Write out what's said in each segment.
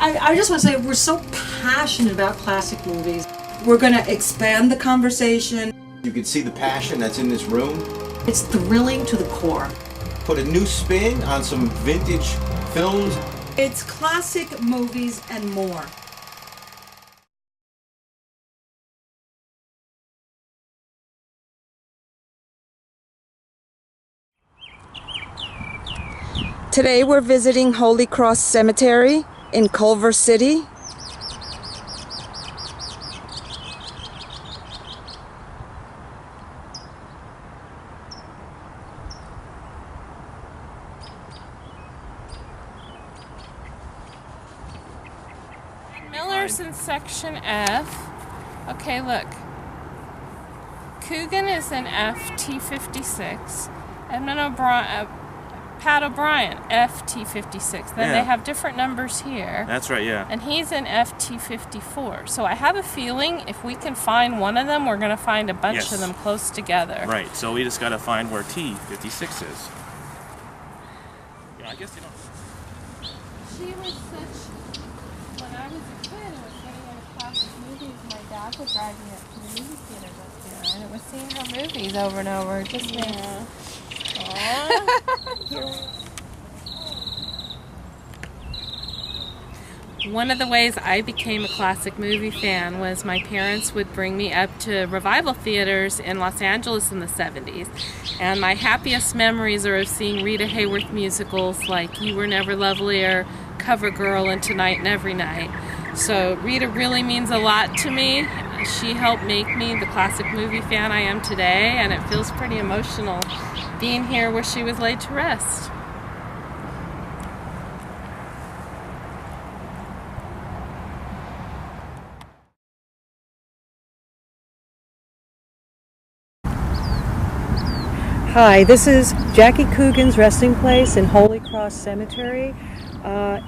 I just want to say we're so passionate about classic movies. We're going to expand the conversation. You can see the passion that's in this room. It's thrilling to the core. Put a new spin on some vintage films. It's classic movies and more. Today we're visiting Holy Cross Cemetery in Culver City. Miller's in section F. Okay, look. Coogan is in FT56. Pat O'Brien, FT56. Then they have different numbers here. That's right, yeah. And he's in FT54. So I have a feeling if we can find one of them, we're going to find a bunch of them close together. Right, so we just got to find where T56 is. Yeah, I guess you don't. She was such... When I was a kid and was getting into classic movies, my dad would drive me up to the movie theaters up here. And it was seeing her movies over and over. It just makes... One of the ways I became a classic movie fan was my parents would bring me up to revival theaters in Los Angeles in the 70s. And my happiest memories are of seeing Rita Hayworth musicals like You Were Never Lovelier, CoverGirl, and Tonight and Every Night. So Rita really means a lot to me. She helped make me the classic movie fan I am today, and it feels pretty emotional being here where she was laid to rest. Hi, this is Jackie Coogan's resting place in Holy Cross Cemetery.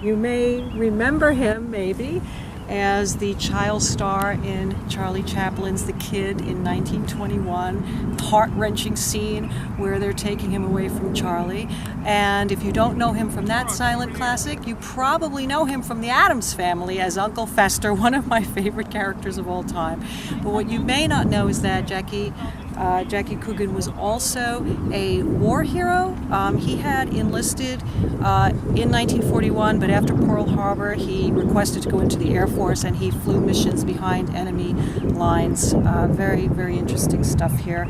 You may remember him, maybe, as the child star in Charlie Chaplin's The Kid in 1921, heart-wrenching scene where they're taking him away from Charlie. And if you don't know him from that silent classic, you probably know him from The Addams Family as Uncle Fester, one of my favorite characters of all time. But what you may not know is that Jackie Coogan was also a war hero. He had enlisted in 1941, but after Pearl Harbor, he requested to go into the Air Force, and he flew missions behind enemy lines. Very, very interesting stuff here.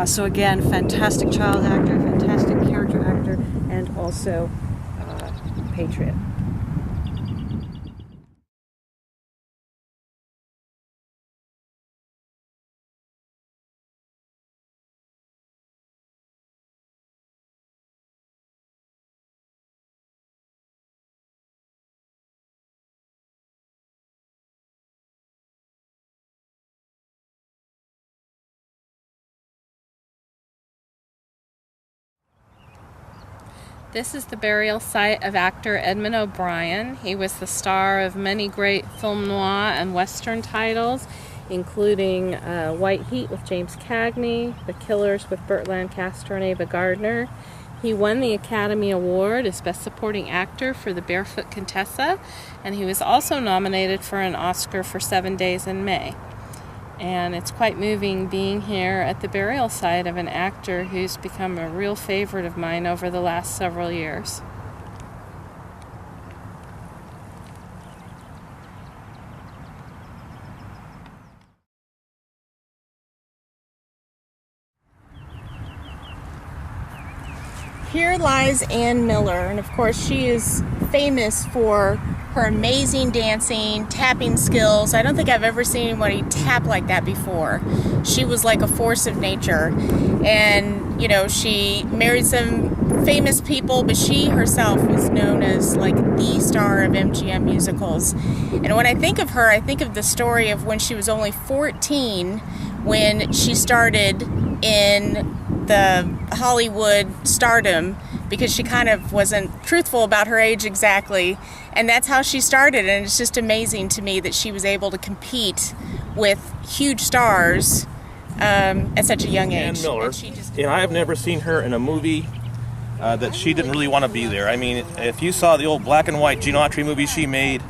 So again, fantastic child actor, fantastic character actor, and also patriot. This is the burial site of actor Edmund O'Brien. He was the star of many great film noir and western titles, including White Heat with James Cagney, The Killers with Burt Lancaster and Ava Gardner. He won the Academy Award as Best Supporting Actor for The Barefoot Contessa, and he was also nominated for an Oscar for 7 Days in May. And it's quite moving being here at the burial site of an actor who's become a real favorite of mine over the last several years. Here lies Ann Miller, and of course she is famous for her amazing dancing, tapping skills. I don't think I've ever seen anybody tap like that before. She was like a force of nature. And, you know, she married some famous people, but she herself was known as like the star of MGM musicals. And when I think of her, I think of the story of when she was only 14, when she started in the Hollywood stardom, because she kind of wasn't truthful about her age exactly, and that's how she started. And it's just amazing to me that she was able to compete with huge stars at such a young age. Ann Miller, and I have never seen her in a movie that she didn't really want to be there. I mean, if you saw the old black and white Gene Autry movie she made,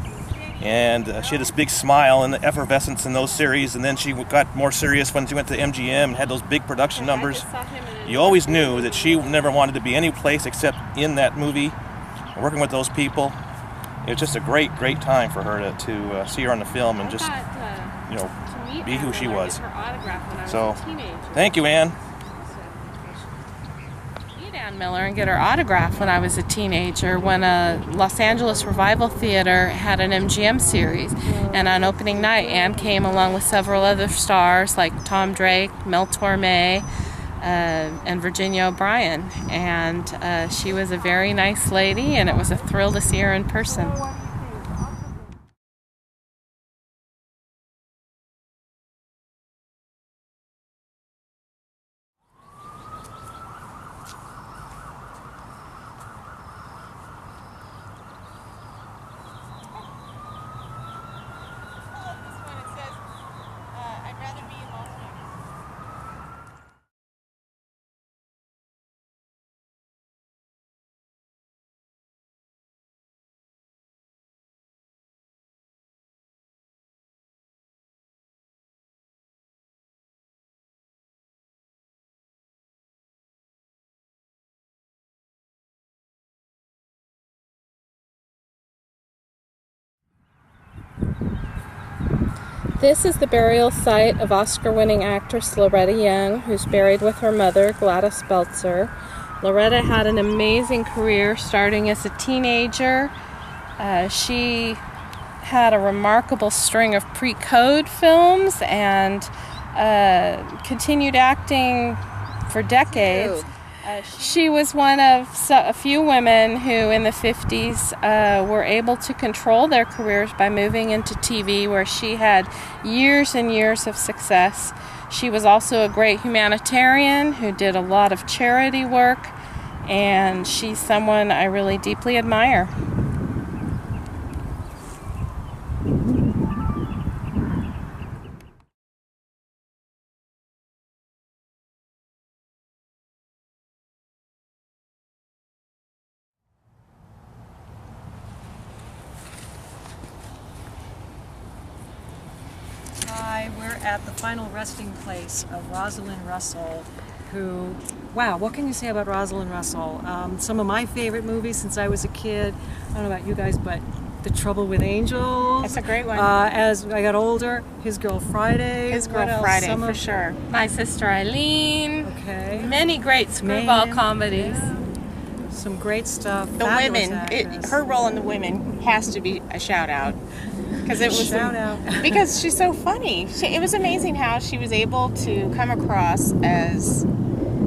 And she had this big smile and the effervescence in those series, and then she got more serious when she went to MGM and had those big production numbers. You always knew that she never wanted to be any place except in that movie, working with those people. It was just a great, great time for her to see her on the film and just, you know, be who she was. So, thank you, Ann. Ann Miller and get her autograph when I was a teenager when a Los Angeles Revival Theater had an MGM series, and on opening night Ann came along with several other stars like Tom Drake, Mel Torme, and Virginia O'Brien, and she was a very nice lady, and it was a thrill to see her in person. This is the burial site of Oscar-winning actress Loretta Young, who's buried with her mother, Gladys Belzer. Loretta had an amazing career starting as a teenager. She had a remarkable string of pre-code films and continued acting for decades. She was one of a few women who in the 50s were able to control their careers by moving into TV, where she had years and years of success. She was also a great humanitarian who did a lot of charity work, and she's someone I really deeply admire. Hi, we're at the final resting place of Rosalind Russell, who, wow, what can you say about Rosalind Russell? Some of my favorite movies since I was a kid, I don't know about you guys, but The Trouble with Angels. That's a great one. As I got older, His Girl Friday. His Girl Friday, for sure. My Sister Eileen. Okay. Many great screwball Man, comedies. yeah. Some great stuff. The Fabulous Women, actress. her role in The Women has to be a shout out. Because it was Shout out. because she's so funny. It was amazing how she was able to come across as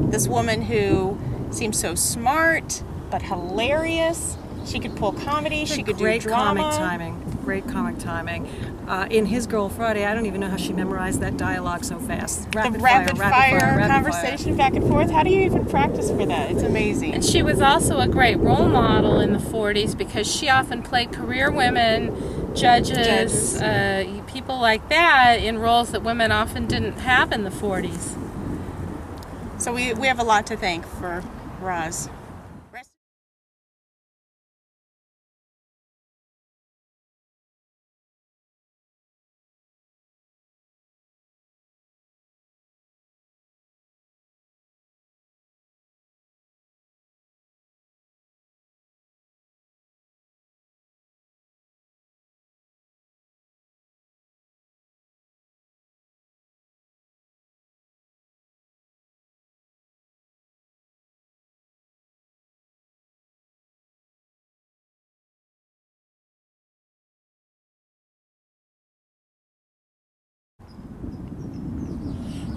this woman who seemed so smart but hilarious. She could pull comedy. She could do drama. Great comic timing. In His Girl Friday, I don't even know how she memorized that dialogue so fast. The rapid fire conversation back and forth. How do you even practice for that? It's amazing. And she was also a great role model in the 40s because she often played career women, judges. People like that in roles that women often didn't have in the 40s. So we have a lot to thank for Roz.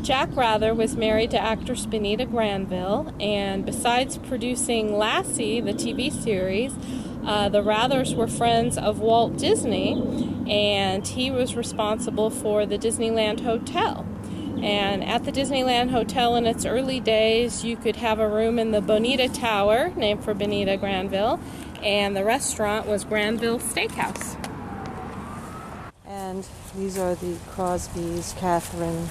Jack Rather was married to actress Benita Granville, and besides producing Lassie, the TV series, the Rathers were friends of Walt Disney, and he was responsible for the Disneyland Hotel. And at the Disneyland Hotel in its early days, you could have a room in the Bonita Tower, named for Benita Granville, and the restaurant was Granville Steakhouse. And these are the Crosbys, Catherine,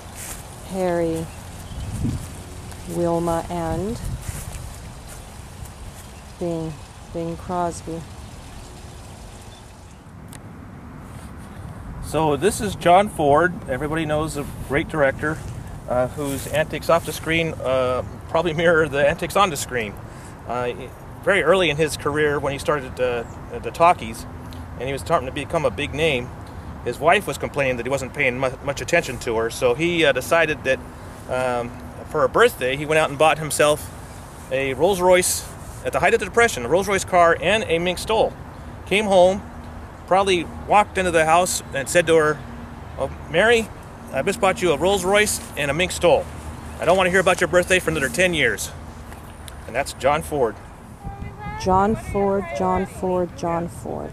Harry, Wilma, and Bing Crosby. So this is John Ford. Everybody knows a great director whose antics off the screen probably mirror the antics on the screen. Very early in his career, when he started at the talkies, and he was starting to become a big name, his wife was complaining that he wasn't paying much attention to her. So he decided that for her birthday, he went out and bought himself a Rolls Royce at the height of the Depression, a Rolls Royce car and a mink stole. Came home, probably walked into the house and said to her, "Oh, Mary, I just bought you a Rolls Royce and a mink stole. I don't want to hear about your birthday for another 10 years. And that's John Ford. John Ford, John Ford, John Ford.